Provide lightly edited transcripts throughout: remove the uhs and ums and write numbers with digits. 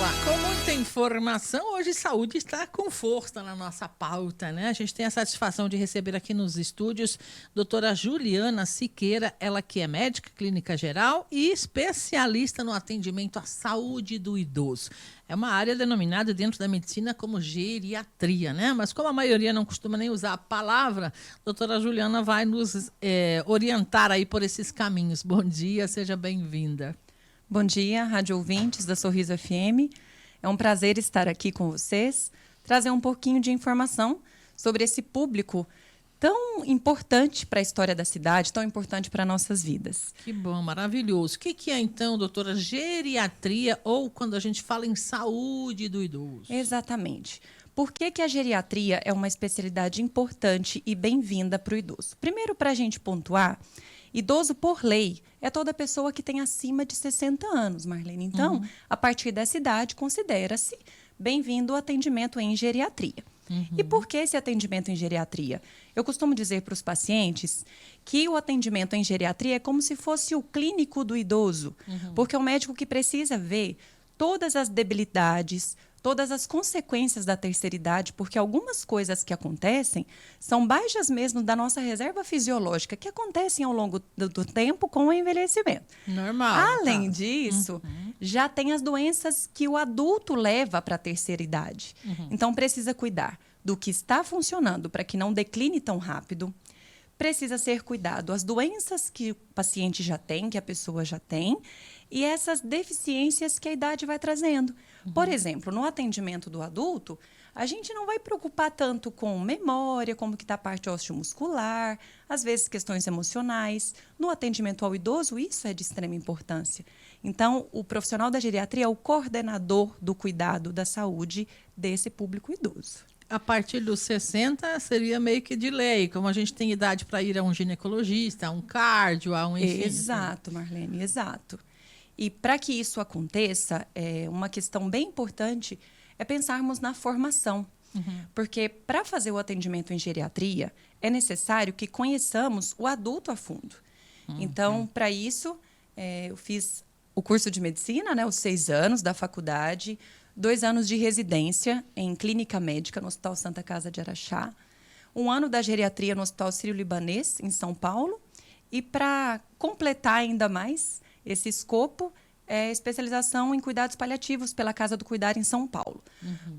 lá, com muita informação, hoje saúde está com força na nossa pauta, né? A gente tem a satisfação de receber aqui nos estúdios doutora Juliana Siqueira, ela que é médica clínica geral e especialista no atendimento à saúde do idoso. É uma área denominada dentro da medicina como geriatria, né? Mas como a maioria não costuma nem usar a palavra, a doutora Juliana vai nos orientar aí por esses caminhos. Bom dia, seja bem-vinda. Bom dia, rádio ouvintes da Sorriso FM. É um prazer estar aqui com vocês, trazer um pouquinho de informação sobre esse público tão importante para a história da cidade, tão importante para nossas vidas. Que bom, maravilhoso. O que é, então, doutora, geriatria ou quando a gente fala em saúde do idoso? Exatamente. Por que a geriatria é uma especialidade importante e bem-vinda para o idoso? Primeiro, para a gente pontuar, idoso, por lei, é toda pessoa que tem acima de 60 anos, Marlene. Então, a partir dessa idade, considera-se bem-vindo o atendimento em geriatria. E por que esse atendimento em geriatria? Eu costumo dizer para os pacientes que o atendimento em geriatria é como se fosse o clínico do idoso, porque é um médico que precisa ver todas as debilidades, todas as consequências da terceira idade, porque algumas coisas que acontecem são baixas mesmo da nossa reserva fisiológica, que acontecem ao longo do tempo com o envelhecimento. Normal. Além disso, já tem as doenças que o adulto leva para a terceira idade. Então, precisa cuidar do que está funcionando para que não decline tão rápido. Precisa ser cuidado as doenças que o paciente já tem, que a pessoa já tem, e essas deficiências que a idade vai trazendo. Por exemplo, no atendimento do adulto, a gente não vai preocupar tanto com memória, como que está a parte osteomuscular, às vezes questões emocionais. No atendimento ao idoso, isso é de extrema importância. Então, o profissional da geriatria é o coordenador do cuidado da saúde desse público idoso. A partir dos 60 seria meio que de lei, como a gente tem idade para ir a um ginecologista, a um cardio, a um enfim. Exato, Marlene, exato. E para que isso aconteça, uma questão bem importante é pensarmos na formação. Porque para fazer o atendimento em geriatria, é necessário que conheçamos o adulto a fundo. Então, para isso, eu fiz o curso de medicina, né, os 6 anos da faculdade, 2 anos de residência em clínica médica no Hospital Santa Casa de Araxá, 1 ano da geriatria no Hospital Sírio-Libanês, em São Paulo, e para completar ainda mais esse escopo, especialização em cuidados paliativos pela Casa do Cuidar em São Paulo.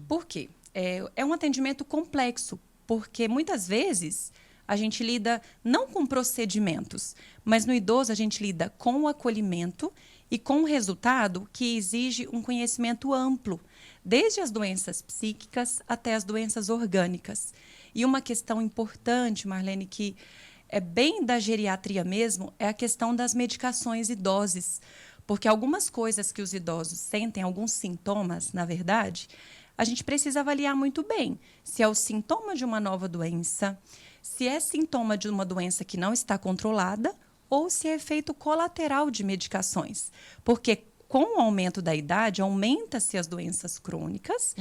Por quê? É um atendimento complexo, porque muitas vezes a gente lida não com procedimentos, mas no idoso a gente lida com o acolhimento e com o resultado que exige um conhecimento amplo, desde as doenças psíquicas até as doenças orgânicas. E uma questão importante, Marlene, que é bem da geriatria mesmo, é a questão das medicações e doses. Porque algumas coisas que os idosos sentem, alguns sintomas, na verdade, a gente precisa avaliar muito bem se é o sintoma de uma nova doença, se é sintoma de uma doença que não está controlada ou se é efeito colateral de medicações. Porque com o aumento da idade, aumenta-se as doenças crônicas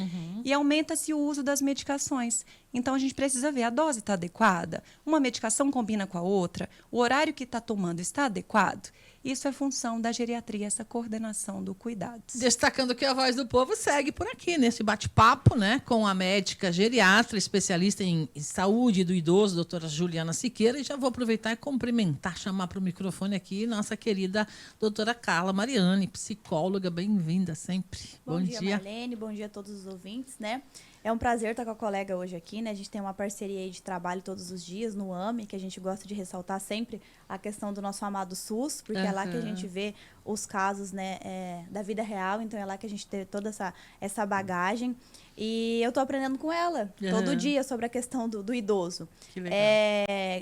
e aumenta-se o uso das medicações. Então, a gente precisa ver, a dose está adequada? Uma medicação combina com a outra? O horário que está tomando está adequado? Isso é função da geriatria, essa coordenação do cuidado. Destacando que a Voz do Povo segue por aqui, nesse bate-papo, né, com a médica geriatra, especialista em saúde do idoso, doutora Juliana Siqueira, e já vou aproveitar e cumprimentar, chamar para o microfone aqui nossa querida doutora Carla Mariani, psicóloga, bem-vinda sempre. Bom dia, Marlene, bom dia a todos os ouvintes, né? É um prazer estar com a colega hoje aqui, né? A gente tem uma parceria aí de trabalho todos os dias no AME, que a gente gosta de ressaltar sempre a questão do nosso amado SUS, porque é lá que a gente vê os casos, né, da vida real, então é lá que a gente tem toda essa bagagem. E eu estou aprendendo com ela todo dia sobre a questão do idoso. Que legal.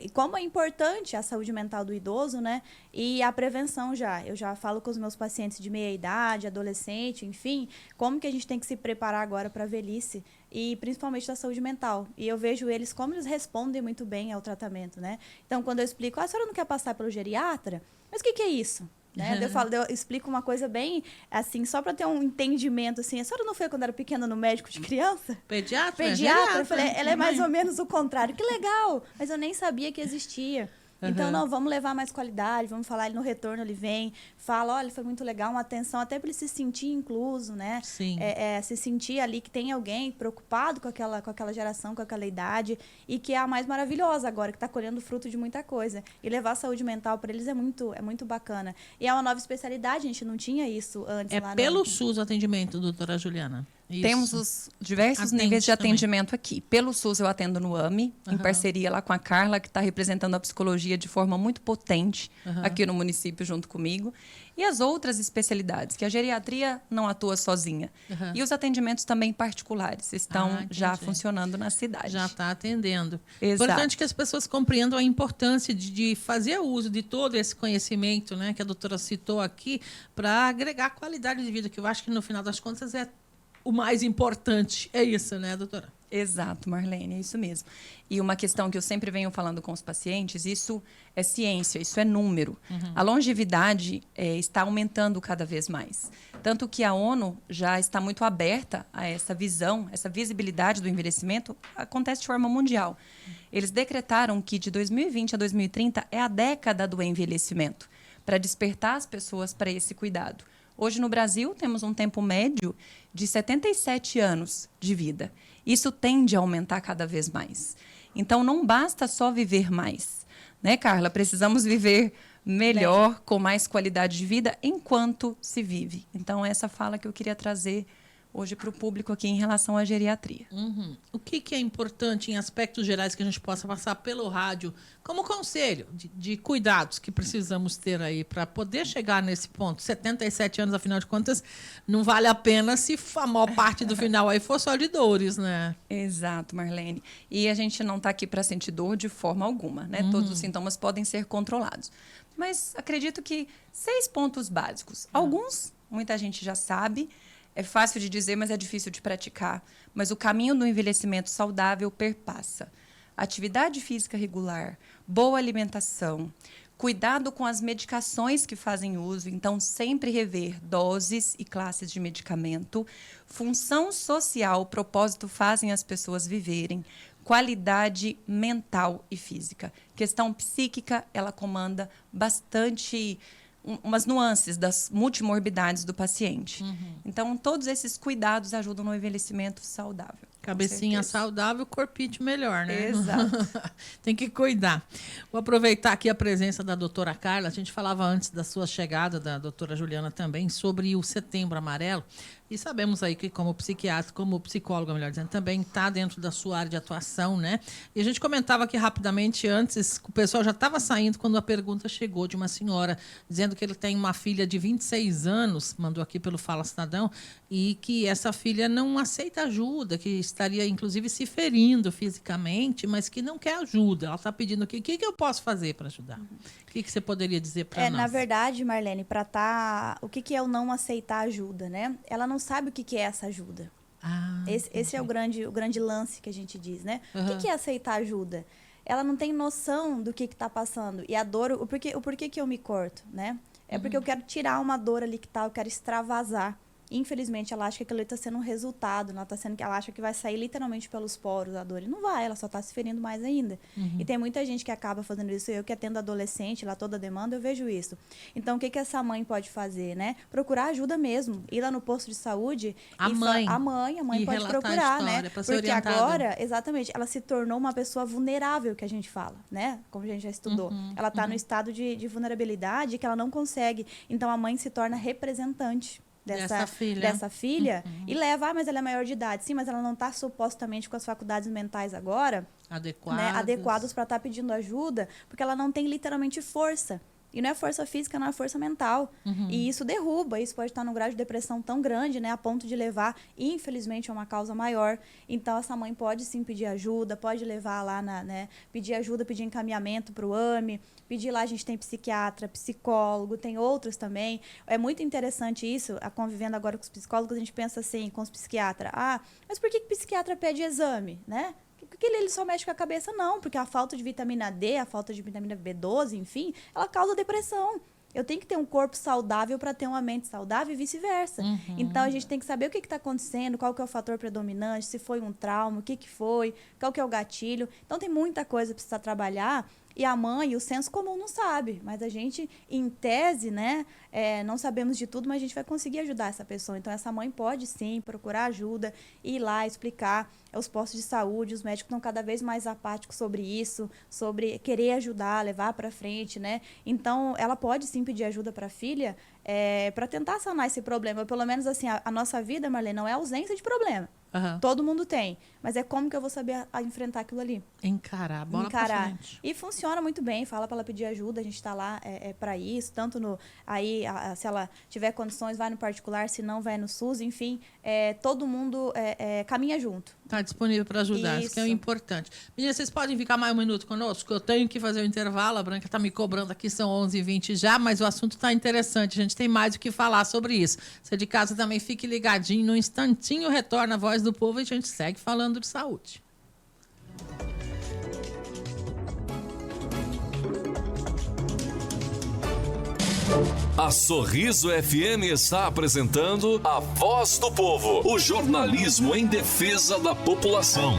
E como é importante a saúde mental do idoso, né? E a prevenção já. Eu já falo com os meus pacientes de meia idade, adolescente, enfim, como que a gente tem que se preparar agora para a velhice e principalmente da saúde mental. E eu vejo eles como eles respondem muito bem ao tratamento, né? Então, quando eu explico, a senhora não quer passar pelo geriatra? Mas o que é isso? Né? Eu explico uma coisa bem assim, só para ter um entendimento assim. A senhora não foi quando era pequena no médico de criança? Pediatra? Pediatra. Eu falei, ela é mais ou menos o contrário. Que legal! Mas eu nem sabia que existia. Então, não, vamos levar mais qualidade, vamos falar, ele no retorno ele vem, fala, olha, foi muito legal, uma atenção até para ele se sentir incluso, né? Sim. Se sentir ali que tem alguém preocupado com aquela geração, com aquela idade, e que é a mais maravilhosa agora, que está colhendo fruto de muita coisa. E levar a saúde mental para eles é muito bacana. E é uma nova especialidade, a gente não tinha isso antes lá. Pelo SUS o atendimento, doutora Juliana? Isso. Temos os diversos níveis de atendimento aqui. Pelo SUS eu atendo no AME, em parceria lá com a Carla, que está representando a psicologia de forma muito potente aqui no município junto comigo. E as outras especialidades, que a geriatria não atua sozinha. E os atendimentos também particulares estão já funcionando na cidade. Já está atendendo. Exato. Importante que as pessoas compreendam a importância de fazer uso de todo esse conhecimento, né, que a doutora citou aqui, para agregar qualidade de vida, que eu acho que no final das contas é o mais importante. É isso, né, doutora? Exato, Marlene, é isso mesmo. E uma questão que eu sempre venho falando com os pacientes, isso é ciência, isso é número. A longevidade está aumentando cada vez mais. Tanto que a ONU já está muito aberta a essa visão, essa visibilidade do envelhecimento, acontece de forma mundial. Eles decretaram que de 2020 a 2030 é a década do envelhecimento, para despertar as pessoas para esse cuidado. Hoje, no Brasil, temos um tempo médio de 77 anos de vida. Isso tende a aumentar cada vez mais. Então, não basta só viver mais. Né, Carla? Precisamos viver melhor, com mais qualidade de vida, enquanto se vive. Então, essa fala que eu queria trazer hoje para o público aqui em relação à geriatria. O que é importante em aspectos gerais que a gente possa passar pelo rádio como conselho de cuidados que precisamos ter aí para poder chegar nesse ponto? 77 anos, afinal de contas, não vale a pena se a maior parte do final aí for só de dores, né? Exato, Marlene. E a gente não está aqui para sentir dor de forma alguma, né? Todos os sintomas podem ser controlados. Mas acredito que 6 pontos básicos. Alguns, muita gente já sabe. É fácil de dizer, mas é difícil de praticar. Mas o caminho do envelhecimento saudável perpassa atividade física regular, boa alimentação, cuidado com as medicações que fazem uso, então sempre rever doses e classes de medicamento, função social, propósito fazem as pessoas viverem, qualidade mental e física. Questão psíquica, ela comanda bastante umas nuances das multimorbidades do paciente. Então, todos esses cuidados ajudam no envelhecimento saudável. Cabecinha saudável, corpinho melhor, né? Exato. Tem que cuidar. Vou aproveitar aqui a presença da doutora Carla. A gente falava antes da sua chegada, da doutora Juliana também, sobre o Setembro Amarelo. E sabemos aí que como psiquiatra, como psicóloga, melhor dizendo, também está dentro da sua área de atuação, né? E a gente comentava aqui rapidamente antes, o pessoal já estava saindo quando a pergunta chegou de uma senhora, dizendo que ele tem uma filha de 26 anos, mandou aqui pelo Fala Cidadão, e que essa filha não aceita ajuda, que estaria, inclusive, se ferindo fisicamente, mas que não quer ajuda. Ela está pedindo aqui, o que eu posso fazer para ajudar? O que você poderia dizer para nós? Na verdade, Marlene, o que é o não aceitar ajuda, né? Ela não sabe o que é essa ajuda. Esse é o grande lance que a gente diz, né? O que é aceitar ajuda? Ela não tem noção do que está passando. E a dor, o porquê que eu me corto, né? É porque eu quero tirar uma dor ali que tá, eu quero extravasar. Infelizmente, ela acha que aquilo está sendo um resultado, ela acha que vai sair literalmente pelos poros a dor. E não vai, ela só está se ferindo mais ainda. E tem muita gente que acaba fazendo isso. Eu que atendo adolescente, lá toda demanda, eu vejo isso. Então, o que essa mãe pode fazer, né? Procurar ajuda mesmo. Ir lá no posto de saúde. A mãe pode procurar, né? Porque agora, exatamente, ela se tornou uma pessoa vulnerável, que a gente fala, né? Como a gente já estudou. Ela está no estado de vulnerabilidade que ela não consegue. Então, a mãe se torna representante dessa filha e leva, mas ela é maior de idade. Sim, mas ela não está supostamente com as faculdades mentais agora adequadas para estar pedindo ajuda, porque ela não tem literalmente força. E não é força física, não é força mental. E isso derruba, isso pode estar num grau de depressão tão grande, né, a ponto de levar, infelizmente, a uma causa maior. Então, essa mãe pode sim pedir ajuda, pode levar lá, pedir ajuda, pedir encaminhamento para o AME, pedir lá, a gente tem psiquiatra, psicólogo, tem outros também. É muito interessante isso, convivendo agora com os psicólogos, a gente pensa assim, com os psiquiatras, mas por que psiquiatra pede exame, né? Porque ele só mexe com a cabeça, não. Porque a falta de vitamina D, a falta de vitamina B12, enfim, ela causa depressão. Eu tenho que ter um corpo saudável para ter uma mente saudável e vice-versa. Então, a gente tem que saber o que está acontecendo, qual que é o fator predominante, se foi um trauma, o que foi, qual que é o gatilho. Então, tem muita coisa para precisar trabalhar. e a mãe, o senso comum não sabe, mas a gente, em tese, né, não sabemos de tudo, mas a gente vai conseguir ajudar essa pessoa. Então, essa mãe pode, sim, procurar ajuda, ir lá, explicar os postos de saúde, os médicos estão cada vez mais apáticos sobre isso, sobre querer ajudar, levar para frente, né? Então, ela pode, sim, pedir ajuda para a filha para tentar sanar esse problema. Pelo menos, assim, a nossa vida, Marlene, não é ausência de problema. Uhum. Todo mundo tem. Mas é como que eu vou saber enfrentar aquilo ali? Encarar, bola pra frente. E funciona muito bem. Fala para ela pedir ajuda. A gente está lá para isso. Tanto no... Aí, se ela tiver condições, vai no particular. Se não, vai no SUS. Enfim, todo mundo caminha junto. Está disponível para ajudar. Isso que é o importante. Meninas, vocês podem ficar mais um minuto conosco? Eu tenho que fazer o intervalo. A Branca está me cobrando aqui. São 11h20 já. Mas o assunto está interessante. A gente tem mais o que falar sobre isso. Você de casa também fique ligadinho. No instantinho retorna a Voz do Povo e a gente segue falando de saúde. A Sorriso FM está apresentando a Voz do Povo, o jornalismo em defesa da população.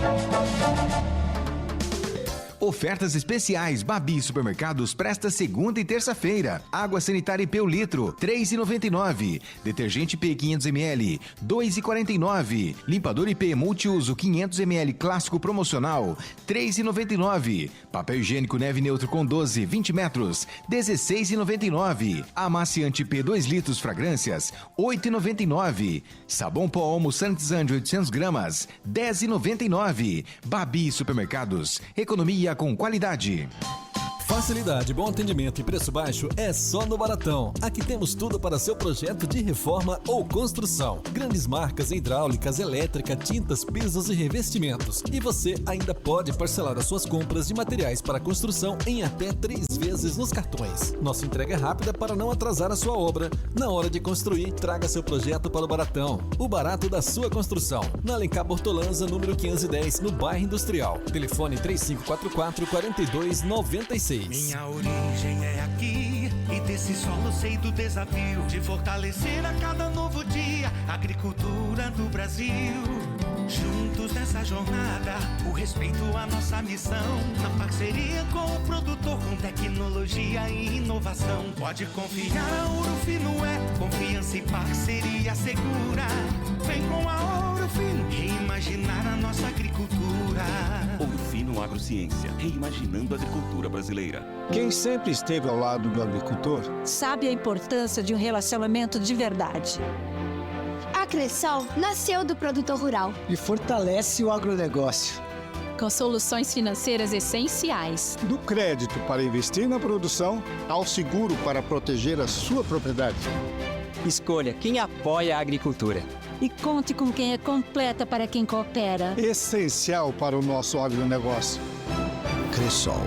Ofertas especiais. Babi Supermercados presta segunda e terça-feira. Água sanitária IP o litro, R$ 3,99. Detergente IP 500ml, R$ 2,49. Limpador IP multiuso 500ml clássico promocional, R$ 3,99. Papel higiênico Neve Neutro com 12, 20 metros, R$ 16,99. Amaciante IP 2 litros fragrâncias, R$ 8,99. Sabão pó Omo sanitizante 800 gramas, R$ 10,99. Babi Supermercados. Economia com qualidade. Facilidade, bom atendimento e preço baixo é só no Baratão. Aqui temos tudo para seu projeto de reforma ou construção. Grandes marcas hidráulicas, elétrica, tintas, pisos e revestimentos. E você ainda pode parcelar as suas compras de materiais para construção em até 3 vezes nos cartões. Nossa entrega é rápida para não atrasar a sua obra. Na hora de construir, traga seu projeto para o Baratão. O barato da sua construção. Na Alencar Bortolanza, número 510, no bairro Industrial. Telefone 3544-4296. Minha origem é aqui e desse solo sei do desafio de fortalecer a cada novo dia a agricultura do Brasil. Juntos nessa jornada, o respeito à nossa missão, na parceria com o produtor, com tecnologia e inovação. Pode confiar, a Ouro Fino é confiança e parceria segura. Vem com a Ouro Fino reimaginar a nossa agricultura. Ouro Fino Agrociência, reimaginando a agricultura brasileira. Quem sempre esteve ao lado do agricultor sabe a importância de um relacionamento de verdade. A Cressol nasceu do produtor rural e fortalece o agronegócio. Com soluções financeiras essenciais. Do crédito para investir na produção ao seguro para proteger a sua propriedade. Escolha quem apoia a agricultura. E conte com quem é completa para quem coopera. Essencial para o nosso agronegócio. Cressol.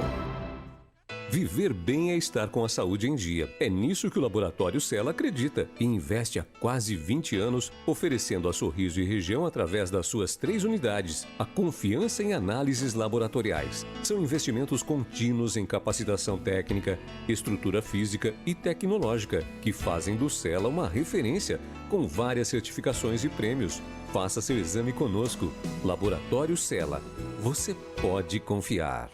Viver bem é estar com a saúde em dia. É nisso que o Laboratório Cella acredita e investe há quase 20 anos, oferecendo a Sorriso e região, através das suas 3 unidades, a confiança em análises laboratoriais. São investimentos contínuos em capacitação técnica, estrutura física e tecnológica, que fazem do Cella uma referência, com várias certificações e prêmios. Faça seu exame conosco. Laboratório Cella. Você pode confiar.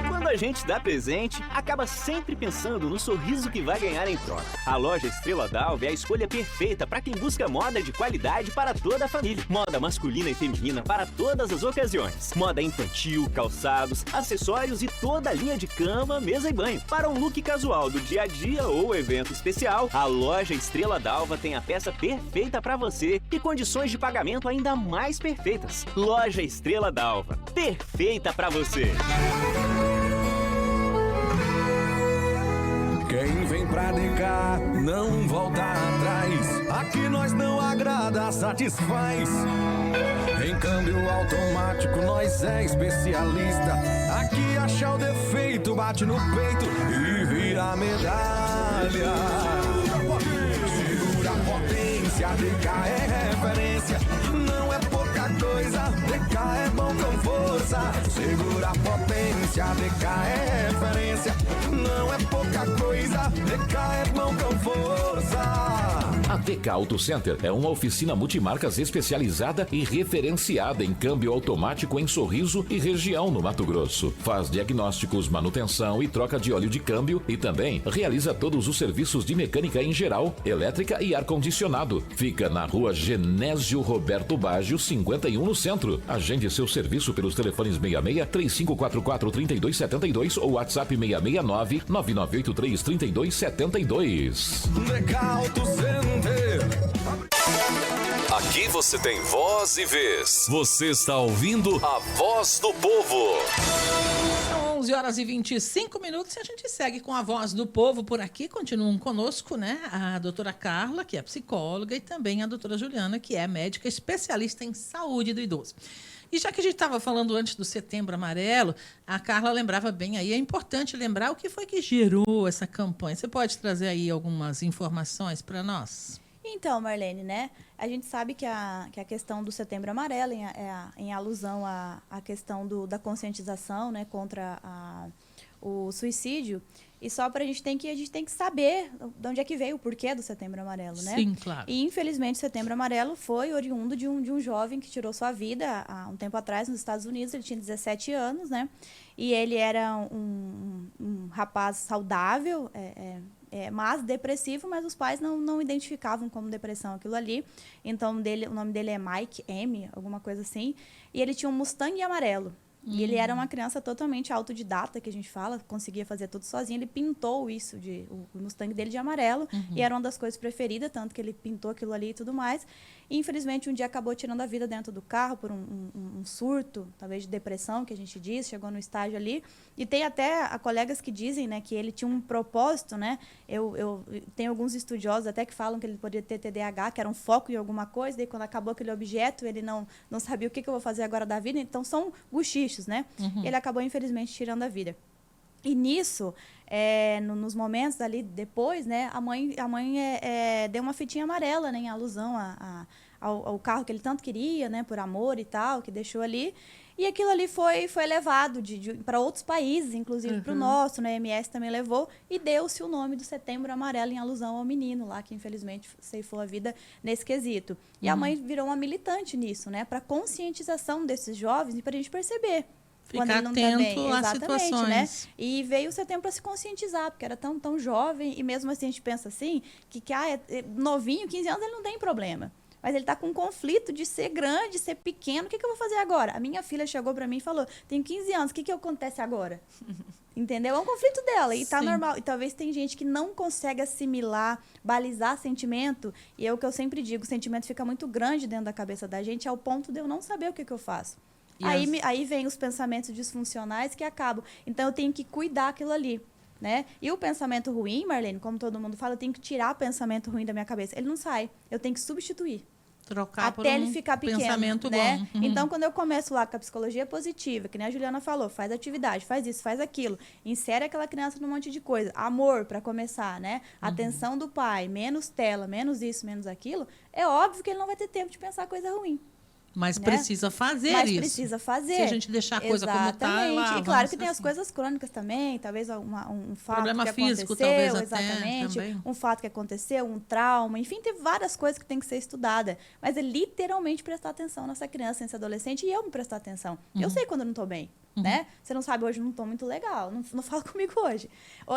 Quando a gente dá presente, acaba sempre pensando no sorriso que vai ganhar em troca. A loja Estrela Dalva é a escolha perfeita para quem busca moda de qualidade para toda a família. Moda masculina e feminina para todas as ocasiões. Moda infantil, calçados, acessórios e toda a linha de cama, mesa e banho. Para um look casual do dia a dia ou evento especial, a loja Estrela Dalva tem a peça perfeita para você e condições de pagamento ainda mais perfeitas. Loja Estrela Dalva, perfeita para você. Quem vem pra cá não volta atrás. Aqui nós não agrada, satisfaz. Em câmbio automático nós é especialista. Aqui achar o defeito, bate no peito e vira medalha. Segura a potência, DK é referência. Não é pouca coisa, DK é bom com força. Segura a potência, DK é referência. Não é pouca coisa, DK é bom com força. A DK Auto Center é uma oficina multimarcas especializada e referenciada em câmbio automático em Sorriso e região no Mato Grosso. Faz diagnósticos, manutenção e troca de óleo de câmbio e também realiza todos os serviços de mecânica em geral, elétrica e ar-condicionado. Fica na rua Genésio Roberto Baggio, 51 no centro. Agende seu serviço pelos telefones 66-3544-3272 ou WhatsApp 669-9983-3272. Auto Center. Aqui você tem voz e vez. Você está ouvindo a Voz do Povo. São 11 horas e 25 minutos e a gente segue com a Voz do Povo por aqui. Continuam conosco, né? A doutora Carla, que é psicóloga, e também a doutora Juliana, que é médica especialista em saúde do idoso. E já que a gente estava falando antes do Setembro Amarelo, a Carla lembrava bem aí, é importante lembrar o que foi que gerou essa campanha. Você pode trazer aí algumas informações para nós? Então, Marlene, né? A gente sabe que a questão do Setembro Amarelo em alusão à questão da conscientização, né, contra o suicídio. E só para a gente tem que saber de onde é que veio o porquê do Setembro Amarelo, né? Sim, claro. E, infelizmente, o Setembro Amarelo foi oriundo de um jovem que tirou sua vida há um tempo atrás nos Estados Unidos. Ele tinha 17 anos, né? E ele era um rapaz saudável, mas depressivo, mas os pais não identificavam como depressão aquilo ali. Então, o nome dele é Mike M., alguma coisa assim. E ele tinha um Mustang amarelo. E ele era uma criança totalmente autodidata, que a gente fala, conseguia fazer tudo sozinho. Ele pintou isso, o Mustang dele de amarelo, e era uma das coisas preferidas, tanto que ele pintou aquilo ali e tudo mais. E, infelizmente, um dia acabou tirando a vida dentro do carro por um surto, talvez de depressão, que a gente diz, chegou no estágio ali. E tem até colegas que dizem, né, que ele tinha um propósito, né? Eu tenho alguns estudiosos até que falam que ele poderia ter TDAH, que era um foco em alguma coisa, daí quando acabou aquele objeto, ele não sabia o que eu vou fazer agora da vida. Então, são bochichos, né? Ele acabou, infelizmente, tirando a vida. E nisso, nos momentos ali depois, né, a mãe deu uma fitinha amarela, né, em alusão ao carro que ele tanto queria, né, por amor e tal, que deixou ali. E aquilo ali foi levado para outros países, inclusive para o nosso, né, a OMS também levou, e deu-se o nome do Setembro Amarelo em alusão ao menino lá, que infelizmente ceifou a vida nesse quesito. E a mãe virou uma militante nisso, né, para conscientização desses jovens e para a gente perceber. Quando ele não tá bem. Às situações. Né? E veio o Setembro para se conscientizar, porque era tão jovem, e mesmo assim a gente pensa assim, que é novinho, 15 anos, ele não tem problema. Mas ele está com um conflito de ser grande, ser pequeno. O que eu vou fazer agora? A minha filha chegou para mim e falou, tenho 15 anos, o que acontece agora? Entendeu? É um conflito dela e tá normal. E talvez tem gente que não consegue assimilar, balizar sentimento. E é o que eu sempre digo, o sentimento fica muito grande dentro da cabeça da gente, ao ponto de eu não saber o que eu faço. Aí vem os pensamentos disfuncionais que acabam. Então, eu tenho que cuidar aquilo ali, né? E o pensamento ruim, Marlene, como todo mundo fala, eu tenho que tirar o pensamento ruim da minha cabeça. Ele não sai. Eu tenho que substituir. Trocar até ele ficar pequeno, pensamento né? bom. Então, quando eu começo lá com a psicologia positiva, que nem a Juliana falou, faz atividade, faz isso, faz aquilo, insere aquela criança num monte de coisa. Amor, para começar, né? Atenção do pai, menos tela, menos isso, menos aquilo. É óbvio que ele não vai ter tempo de pensar coisa ruim. Mas né? precisa fazer Mas isso. precisa fazer. Se a gente deixar a coisa como está, e claro que tem as coisas crônicas também, talvez um fato problema que físico, aconteceu, talvez exatamente, até, um fato que aconteceu, um trauma, enfim, tem várias coisas que tem que ser estudada. Mas é literalmente prestar atenção nessa criança, nesse adolescente, e eu me prestar atenção. Eu sei quando eu não estou bem. Né? Você não sabe, hoje eu não estou muito legal, não fala comigo hoje.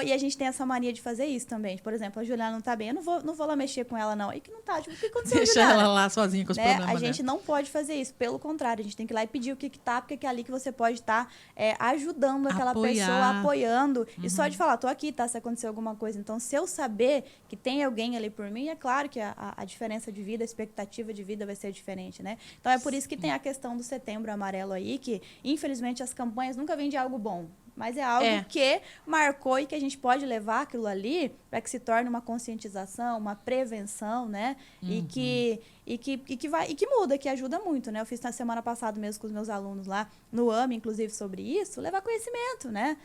E a gente tem essa mania de fazer isso também. Por exemplo, a Juliana não está bem, eu não vou lá mexer com ela, não. E que não está, tipo, o que aconteceu, Deixa Juliana? ela lá sozinha com os problemas. A gente não pode fazer isso, pelo contrário, a gente tem que ir lá e pedir o que está, porque é ali que você pode estar ajudando aquela pessoa, apoiando. E só de falar, estou aqui, tá? Se acontecer alguma coisa. Então, se eu saber que tem alguém ali por mim, é claro que a diferença de vida, a expectativa de vida vai ser diferente, né? Então, é por isso que tem a questão do Setembro Amarelo aí, que, infelizmente, as campanhas nunca vêm de algo bom, mas é algo que marcou e que a gente pode levar aquilo ali para que se torne uma conscientização, uma prevenção, né? E e que muda, que ajuda muito, né? Eu fiz na semana passada mesmo com os meus alunos lá, no AME, inclusive, sobre isso, levar conhecimento, né?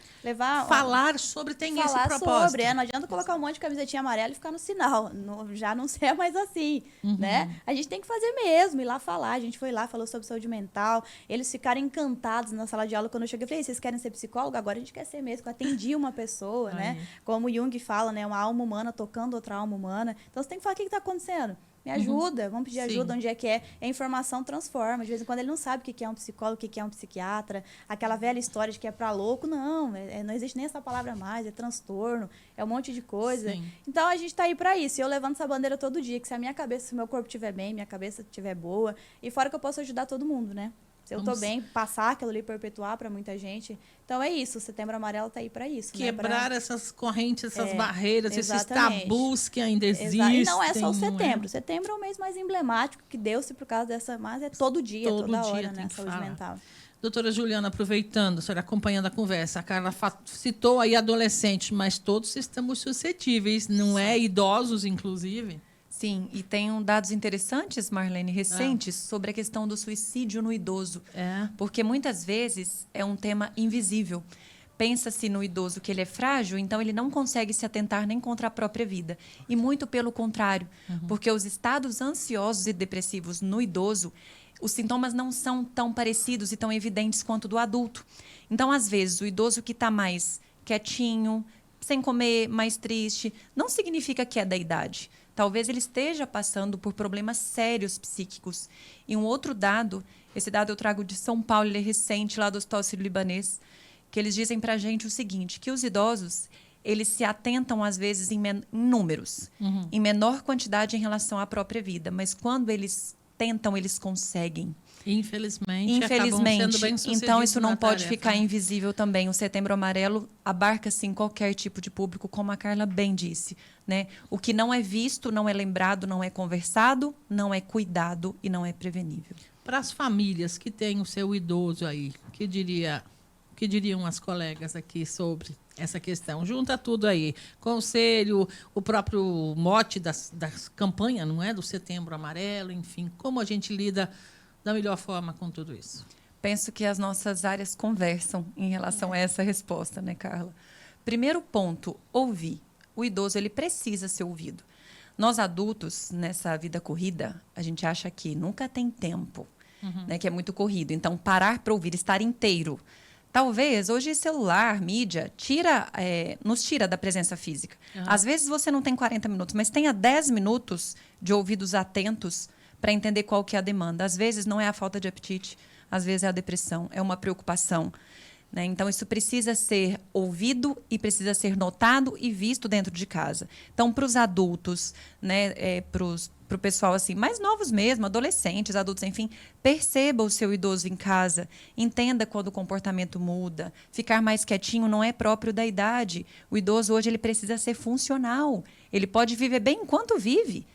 Falar sobre tem esse propósito. Não adianta colocar um monte de camisetinha amarela e ficar no sinal, já não é mais assim, né? A gente tem que fazer mesmo, ir lá falar, a gente foi lá, falou sobre saúde mental, eles ficaram encantados na sala de aula quando eu cheguei, eu falei, vocês querem ser psicólogo? Agora a gente quer ser mesmo, eu atendi uma pessoa, né? Como o Jung fala, né? Uma alma humana tocando outra alma humana, então você tem que falar o que está acontecendo. Me ajuda, vamos pedir ajuda, onde é que é. A informação transforma. De vez em quando ele não sabe o que é um psicólogo, o que é um psiquiatra. Aquela velha história de que é para louco. Não, não existe nem essa palavra mais. É transtorno, é um monte de coisa. Sim. Então, a gente está aí para isso. E eu levanto essa bandeira todo dia, que se a minha cabeça, se o meu corpo estiver bem, minha cabeça estiver boa. E fora que eu posso ajudar todo mundo, né? Se eu estou bem, passar aquilo ali, perpetuar para muita gente. Então, é isso. O Setembro Amarelo está aí para isso. Quebrar essas correntes, essas barreiras, exatamente. Esses tabus que ainda existem. E não é só o setembro. Setembro é o mês mais emblemático que deu-se por causa dessa... Mas é todo dia, toda hora, né? Saúde mental. Doutora Juliana, aproveitando, a senhora acompanhando a conversa, a Carla citou aí adolescentes, mas todos estamos suscetíveis, não é? Idosos, inclusive. Sim, e tem dados interessantes, Marlene, recentes, sobre a questão do suicídio no idoso. Porque muitas vezes é um tema invisível. Pensa-se no idoso que ele é frágil, então ele não consegue se atentar nem contra a própria vida. E muito pelo contrário, porque os estados ansiosos e depressivos no idoso, os sintomas não são tão parecidos e tão evidentes quanto do adulto. Então, às vezes, o idoso que está mais quietinho, sem comer, mais triste, não significa que é da idade. Talvez ele esteja passando por problemas sérios psíquicos. E um outro dado, esse dado eu trago de São Paulo, ele é recente, lá do Hospital Sírio-Libanês, que eles dizem para a gente o seguinte, que os idosos, eles se atentam, às vezes, em números, em menor quantidade em relação à própria vida, mas quando eles tentam, eles conseguem. Infelizmente, acabam sendo bem-sucedidos. Então isso não pode ficar invisível também. O Setembro Amarelo abarca, sim, qualquer tipo de público, como a Carla bem disse, né? O que não é visto, não é lembrado, não é conversado, não é cuidado e não é prevenível. Para as famílias que têm o seu idoso aí, que diriam as colegas aqui sobre essa questão? Junta tudo aí. Conselho, o próprio mote das campanhas, não é? Do Setembro Amarelo, enfim. Como a gente lida da melhor forma com tudo isso? Penso que as nossas áreas conversam em relação a essa resposta, né, Carla? Primeiro ponto, ouvir. O idoso, ele precisa ser ouvido. Nós adultos, nessa vida corrida, a gente acha que nunca tem tempo, né, que é muito corrido. Então, parar para ouvir, estar inteiro. Talvez, hoje, celular, mídia, nos tira da presença física. Às vezes, você não tem 40 minutos, mas tenha 10 minutos de ouvidos atentos para entender qual que é a demanda. Às vezes, não é a falta de apetite, às vezes é a depressão, é uma preocupação. Né? Então, isso precisa ser ouvido e precisa ser notado e visto dentro de casa. Então, para os adultos, né, para o pessoal assim, mais novos mesmo, adolescentes, adultos, enfim, perceba o seu idoso em casa, entenda quando o comportamento muda. Ficar mais quietinho não é próprio da idade. O idoso hoje ele precisa ser funcional. Ele pode viver bem enquanto vive.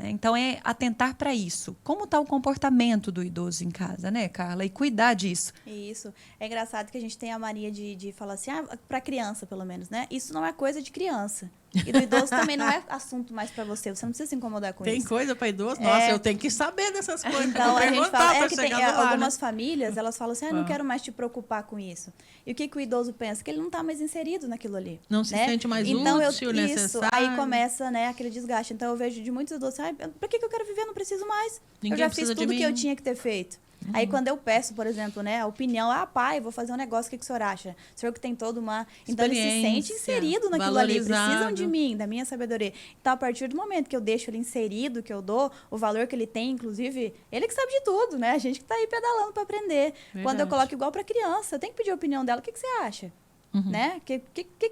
Então, é atentar para isso. Como está o comportamento do idoso em casa, né, Carla? E cuidar disso. Isso. É engraçado que a gente tem a mania de falar assim, para criança, pelo menos, né? Isso não é coisa de criança. E do idoso também não é assunto mais para você. Você não precisa se incomodar com isso. Tem coisa para idoso? Nossa, eu tenho que saber dessas coisas. Então, a gente fala, que tem lá, algumas famílias, elas falam assim, não quero mais te preocupar com isso. E o que o idoso pensa? Que ele não está mais inserido naquilo ali. Não se sente mais útil, necessário. Aí começa, né, aquele desgaste. Então, eu vejo de muitos idosos, para que eu quero viver? Não preciso mais. Eu já fiz tudo que eu tinha que ter feito. Aí, quando eu peço, por exemplo, né, a opinião, pai, vou fazer um negócio, o que o senhor acha? O senhor que tem toda uma... Então, ele se sente inserido naquilo ali, precisam de mim, da minha sabedoria. Então, a partir do momento que eu deixo ele inserido, que eu dou o valor que ele tem, inclusive, ele que sabe de tudo, né? A gente que está aí pedalando para aprender. Verdade. Quando eu coloco igual para criança, eu tenho que pedir a opinião dela, o que você acha? Né? Que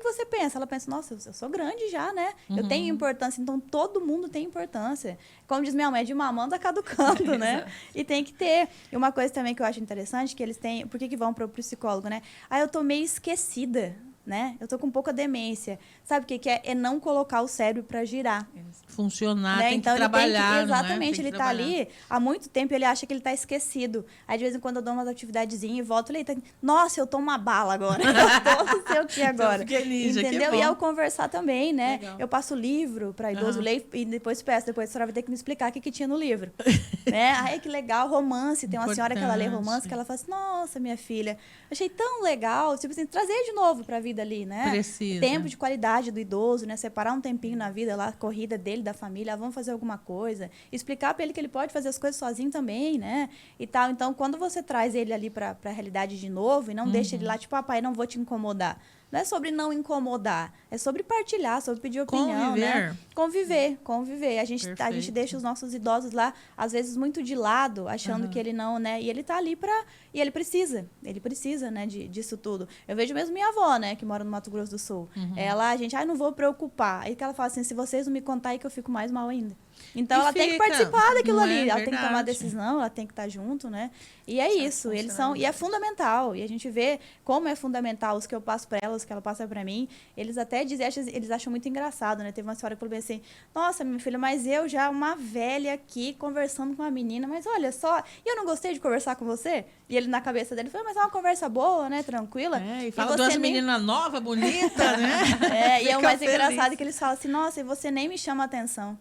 você pensa? Ela pensa, nossa, eu sou grande já, né? Eu tenho importância, então todo mundo tem importância. Como diz minha mãe, de mamando a caducando, né? E tem que ter. E uma coisa também que eu acho interessante, que eles têm... Por que vão para o psicólogo, né? Eu tô meio esquecida. né? Eu tô com pouca demência. Sabe o que é? É não colocar o cérebro para girar. Funcionar, Né? tem Então, que trabalhar, exatamente, não é? ele tá ali há muito tempo, ele acha que ele tá esquecido. Aí, de vez em quando, eu dou umas atividadezinhas e volto e ele nossa, eu tô uma bala agora. Eu tô não sei o que agora. Ninja, entendeu? que E ao conversar também, né? Legal. Eu passo livro para idoso ler e depois peço, depois a senhora vai ter que me explicar o que tinha no livro. Né? Ai, que legal, romance. Tem uma senhora que ela lê romance que ela fala assim, nossa, minha filha, achei tão legal, tipo assim, trazer de novo pra vida ali, né? Precisa. Tempo de qualidade do idoso, né? Separar um tempinho na vida lá, corrida dele, da família, vamos fazer alguma coisa. Explicar pra ele que ele pode fazer as coisas sozinho também, né? E tal. Então, quando você traz ele ali pra realidade de novo e não deixa ele lá, tipo, papai, não vou te incomodar. Não é sobre não incomodar, é sobre partilhar, sobre pedir opinião, né? Conviver. A gente deixa os nossos idosos lá, às vezes, muito de lado, achando que ele não, né? E ele tá ali e ele precisa, né, disso tudo. Eu vejo mesmo minha avó, né, que mora no Mato Grosso do Sul. Ela, não vou preocupar. Aí que ela fala assim, se vocês não me contarem que eu fico mais mal ainda. Então, ela tem que participar daquilo ali. Ela tem que tomar decisão, ela tem que estar junto, né? E é isso. Eles são... E é fundamental. E a gente vê como é fundamental os que eu passo para elas, que ela passa para mim. Eles até dizem... Eles acham muito engraçado, né? Teve uma história que falou bem assim, nossa, minha filha, mas eu já uma velha aqui conversando com uma menina, mas olha só, e eu não gostei de conversar com você? E ele na cabeça dele falou, mas é uma conversa boa, né? Tranquila. E fala de umas meninas novas, bonitas, né? E é o mais engraçado que eles falam assim, nossa, e você nem me chama atenção.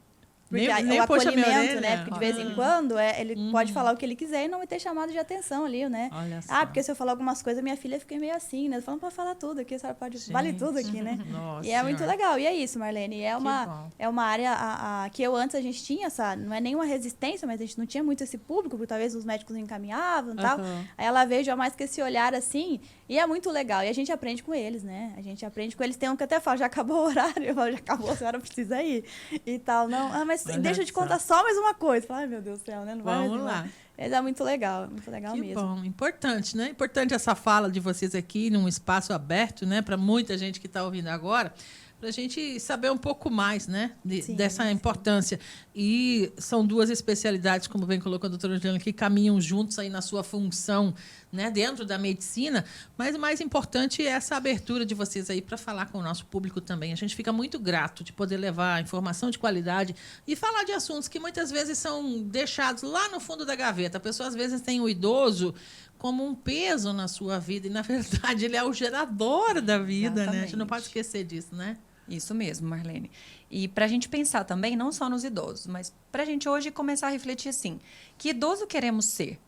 Porque nem o acolhimento, né? Porque de vez em quando ele pode falar o que ele quiser e não vai ter chamado de atenção ali, né? Olha só. Porque se eu falar algumas coisas, minha filha fica meio assim, né? Falando para falar tudo aqui, a senhora pode... Vale tudo aqui, né? Nossa, e é muito legal. E é isso, Marlene. É uma área que antes a gente tinha, não é nenhuma resistência, mas a gente não tinha muito esse público, porque talvez os médicos encaminhavam e tal. Aí ela veio já mais com esse olhar assim, e é muito legal. E a gente aprende com eles, né? A gente aprende com eles. Tem um que até fala, já acabou o horário. Eu falo, já acabou, a senhora precisa ir. E tal. Não, mas deixa eu te contar só mais uma coisa. Ai, meu Deus do céu, né? Não vai Vamos lá. Mas é muito legal que mesmo. Bom, importante, né? Importante essa fala de vocês aqui num espaço aberto, né? Para muita gente que está ouvindo agora, para a gente saber um pouco mais, né? Dessa importância. E são duas especialidades, como bem colocou a doutora Juliana, que caminham juntos aí na sua função, né? Dentro da medicina, mas o mais importante é essa abertura de vocês aí para falar com o nosso público também. A gente fica muito grato de poder levar informação de qualidade e falar de assuntos que muitas vezes são deixados lá no fundo da gaveta. A pessoa, às vezes, tem o idoso como um peso na sua vida e, na verdade, ele é o gerador da vida, né? A gente não pode esquecer disso, né? Isso mesmo, Marlene. E para a gente pensar também, não só nos idosos, mas para a gente hoje começar a refletir assim, que idoso queremos ser?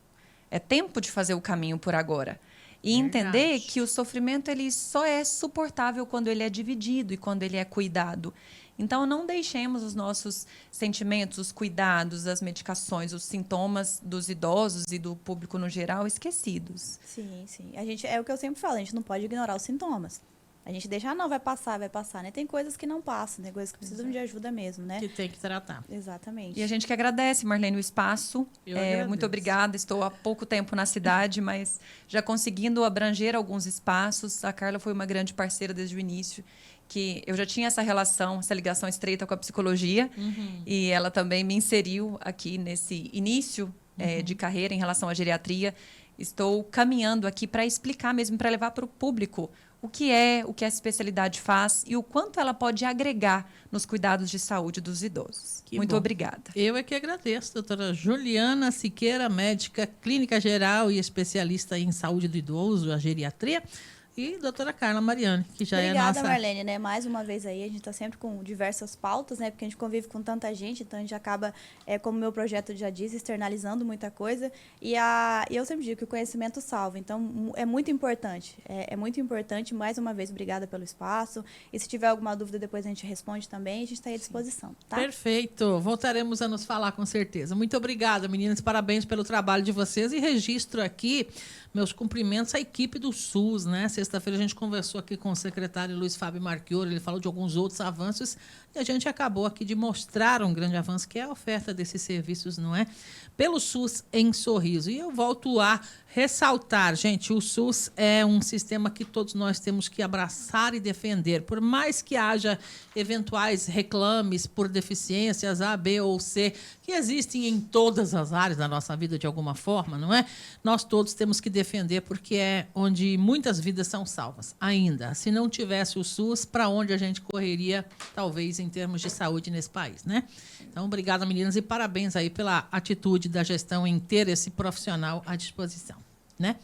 É tempo de fazer o caminho por agora. E entender que o sofrimento ele só é suportável quando ele é dividido e quando ele é cuidado. Então, não deixemos os nossos sentimentos, os cuidados, as medicações, os sintomas dos idosos e do público no geral esquecidos. Sim. É o que eu sempre falo, a gente não pode ignorar os sintomas. A gente deixa, não, vai passar, né? Tem coisas que não passam, né? Coisas que precisam de ajuda mesmo, né? Que tem que tratar. Exatamente. E a gente que agradece, Marlene, o espaço. Muito obrigada. Estou há pouco tempo na cidade, mas já conseguindo abranger alguns espaços. A Carla foi uma grande parceira desde o início, que eu já tinha essa relação, essa ligação estreita com a psicologia. E ela também me inseriu aqui nesse início de carreira em relação à geriatria. Estou caminhando aqui para explicar mesmo, para levar para o público o que essa especialidade faz e o quanto ela pode agregar nos cuidados de saúde dos idosos. Muito obrigada. Eu é que agradeço, doutora Juliana Siqueira, médica clínica geral e especialista em saúde do idoso, a geriatria. E doutora Carla Mariani, que já é a nossa... Obrigada, Marlene, né? Mais uma vez aí, a gente está sempre com diversas pautas, né? Porque a gente convive com tanta gente, então a gente acaba, como o meu projeto já diz, externalizando muita coisa. E eu sempre digo que o conhecimento salva, então é muito importante. É muito importante, mais uma vez, obrigada pelo espaço. E se tiver alguma dúvida, depois a gente responde também, a gente está aí à disposição, tá? Perfeito, voltaremos a nos falar com certeza. Muito obrigada, meninas, parabéns pelo trabalho de vocês e registro aqui meus cumprimentos à equipe do SUS, né? Sexta-feira a gente conversou aqui com o secretário Luiz Fábio Marchiori, ele falou de alguns outros avanços e a gente acabou aqui de mostrar um grande avanço, que é a oferta desses serviços, não é? Pelo SUS em Sorriso. E eu volto a ressaltar, gente, o SUS é um sistema que todos nós temos que abraçar e defender. Por mais que haja eventuais reclames por deficiências A, B ou C, que existem em todas as áreas da nossa vida de alguma forma, não é? Nós todos temos que defender, porque é onde muitas vidas são estão salvas ainda. Se não tivesse o SUS, para onde a gente correria, talvez, em termos de saúde nesse país, né? Então, obrigada, meninas, e parabéns aí pela atitude da gestão em ter esse profissional à disposição, né?